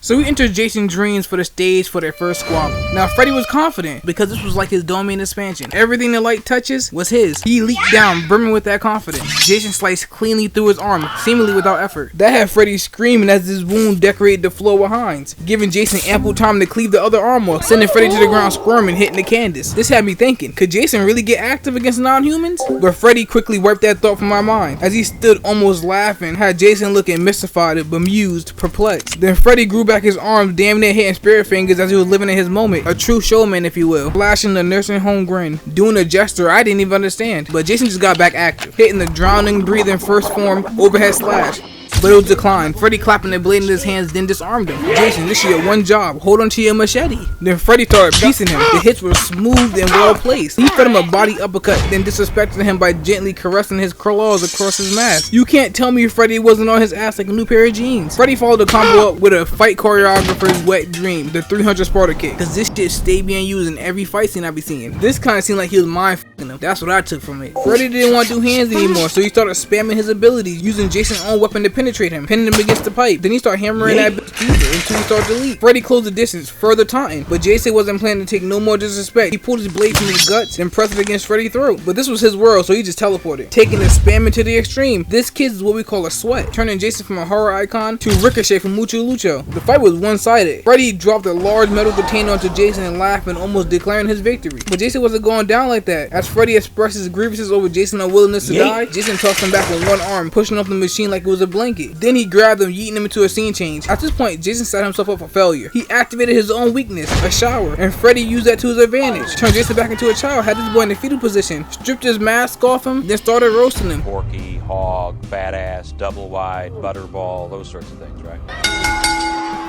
So he entered Jason's dreams for the stage for their first squabble. Now Freddy was confident because this was like his domain expansion. Everything the light touches was his. He leaped down, brimming with that confidence. Jason sliced cleanly through his arm, seemingly without effort. That had Freddy screaming as his wound decorated the floor behind, giving Jason ample time to cleave the other arm off, sending Freddy to the ground squirming, hitting the canvas. This had me thinking, could Jason really get active against non-humans? But Freddy quickly wiped that thought from my mind, as he stood almost laughing, had Jason looking mystified, bemused, perplexed. Then Freddy grew back his arms, damn near hitting spirit fingers as he was living in his moment, a true showman if you will, flashing the nursing home grin, doing a gesture I didn't even understand. But Jason just got back active, hitting the drowning, breathing first form overhead slash. But it was declined. Freddy clapping the blade in his hands, then disarmed him. Jason, this is your one job. Hold on to your machete. Then Freddy started piecing him. The hits were smooth and well placed. He fed him a body uppercut, then disrespected him by gently caressing his claws across his mask. You can't tell me Freddy wasn't on his ass like a new pair of jeans. Freddy followed the combo up with a fight choreographer's wet dream, the 300 Sparta kick. Cause this shit stay being used in every fight scene I be seeing. This kinda seemed like he was mind f***ing him. That's what I took from it. Freddy didn't want to do hands anymore, so he started spamming his abilities, using Jason's own weapon to penetrate him, pinning him against the pipe. Then he started hammering that bitch deeper until he started to leak. Freddy closed the distance, further taunting, but Jason wasn't planning to take no more disrespect. He pulled his blade from his guts, then pressed it against Freddy's throat. But this was his world, so he just teleported, taking the spamming to the extreme. This kid is what we call a sweat, turning Jason from a horror icon to Ricochet from Mucho Lucho. The fight was one-sided. Freddy dropped a large metal container onto Jason and laughing, almost declaring his victory. But Jason wasn't going down like that. As Freddy expressed his grievances over Jason's unwillingness to die, Jason tossed him back with one arm, pushing off the machine like it was a blanket. Then he grabbed him, yeeting him into a scene change. At this point, Jason set himself up for failure. He activated his own weakness, a shower, and Freddy used that to his advantage. Turned Jason back into a child, had this boy in the fetal position, stripped his mask off him, then started roasting him. Porky, hog, badass, double wide, butterball, those sorts of things, right?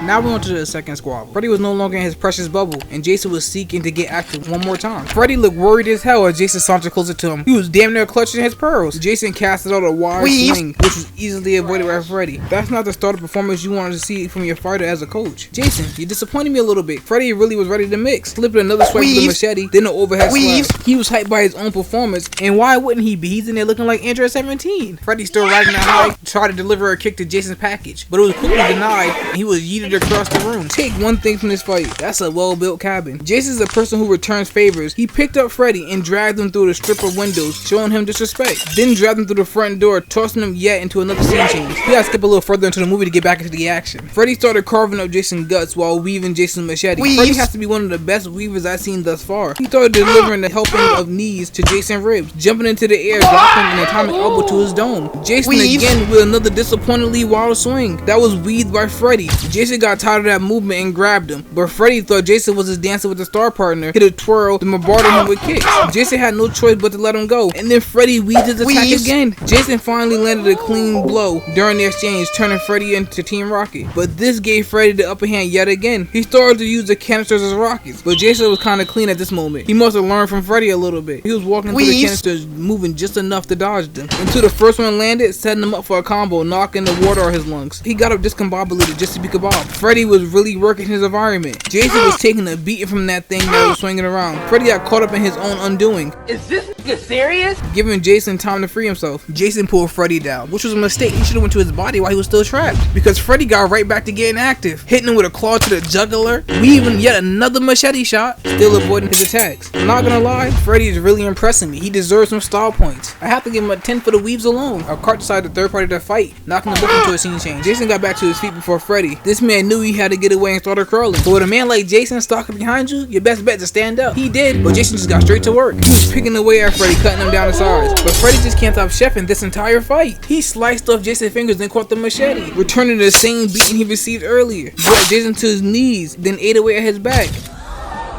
Now we on to the second squabble. Freddy was no longer in his precious bubble, and Jason was seeking to get active one more time. Freddy looked worried as hell as Jason sauntered closer to him. He was damn near clutching his pearls. Jason casted out a wide swing, which was easily avoided by Freddy. That's not the start of performance you wanted to see from your fighter as a coach. Jason, you disappointed me a little bit. Freddy really was ready to mix. Slipped another swipe with the machete, then an overhead slash. He was hyped by his own performance, and why wouldn't he be? He's in there looking like Android 17. Freddy still riding that high, tried to deliver a kick to Jason's package, but it was quickly denied, and he was yeeted across the room. Take one thing from this fight, that's a well-built cabin. Jason's a person who returns favors. He picked up Freddy and dragged him through the strip of windows, showing him disrespect. Then dragged him through the front door, tossing him yet into another scene change. We gotta skip a little further into the movie to get back into the action. Freddy started carving up Jason's guts while weaving Jason's machete. Freddy has to be one of the best weavers I've seen thus far. He started delivering the helping of knees to Jason's ribs, jumping into the air, dropping an atomic elbow to his dome. Jason again with another disappointingly wild swing. That was weaved by Freddy. Jason got tired of that movement and grabbed him, but Freddy thought Jason was his dancer with the star partner, hit a twirl, then bombarded him with kicks. Jason had no choice but to let him go, and then Freddy weaved his attack again. Jason finally landed a clean blow during the exchange, turning Freddy into Team Rocket. But this gave Freddy the upper hand yet again. He started to use the canisters as rockets, but Jason was kind of clean at this moment. He must have learned from Freddy a little bit. He was walking through the canisters, moving just enough to dodge them, until the first one landed, setting him up for a combo, knocking the water out of his lungs. He got up discombobulated just to be kebab. Freddy was really working his environment. Jason was taking a beating from that thing that was swinging around. Freddy got caught up in his own undoing. Is this serious? Giving Jason time to free himself. Jason pulled Freddy down, which was a mistake. He should have went to his body while he was still trapped, because Freddy got right back to getting active, hitting him with a claw to the jugular, weaving yet another machete shot, still avoiding his attacks. I'm not gonna lie, Freddy is really impressing me. He deserves some style points. I have to give him a 10 for the weaves alone. Our cart decided the third party to fight, knocking the book into a scene change. Jason got back to his feet before Freddy. This man knew he had to get away and started crawling. But with a man like Jason stalking behind you, your best bet to stand up. He did, but Jason just got straight to work. He was picking away at Freddy, cutting him down to size. But Freddy just can't stop chefing this entire fight. He sliced off Jason's fingers, then caught the machete, returning the same beating he received earlier. Brought Jason to his knees, then ate away at his back.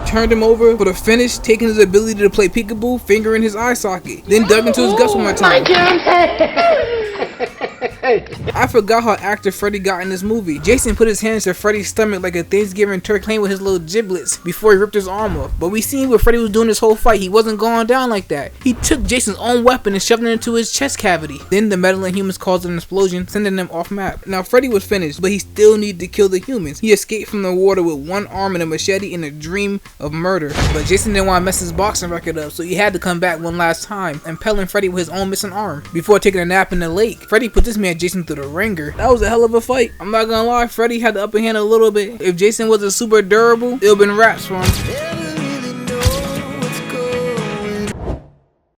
Turned him over for the finish, taking his ability to play peekaboo, fingering his eye socket, then dug into his guts one more time. I forgot how active Freddy got in this movie. Jason put his hands to Freddy's stomach like a Thanksgiving turkey, playing with his little giblets before he ripped his arm off. But we seen what Freddy was doing this whole fight. He wasn't going down like that. He took Jason's own weapon and shoved it into his chest cavity. Then the meddling humans caused an explosion, sending them off map. Now Freddy was finished, but he still needed to kill the humans. He escaped from the water with one arm and a machete in a dream of murder. But Jason didn't want to mess his boxing record up, so he had to come back one last time, impelling Freddy with his own missing arm. Before taking a nap in the lake, Freddy put this man Jason through the ringer. That was a hell of a fight. I'm not gonna lie, Freddy had the upper hand a little bit. If Jason wasn't super durable, it would've been wraps for him.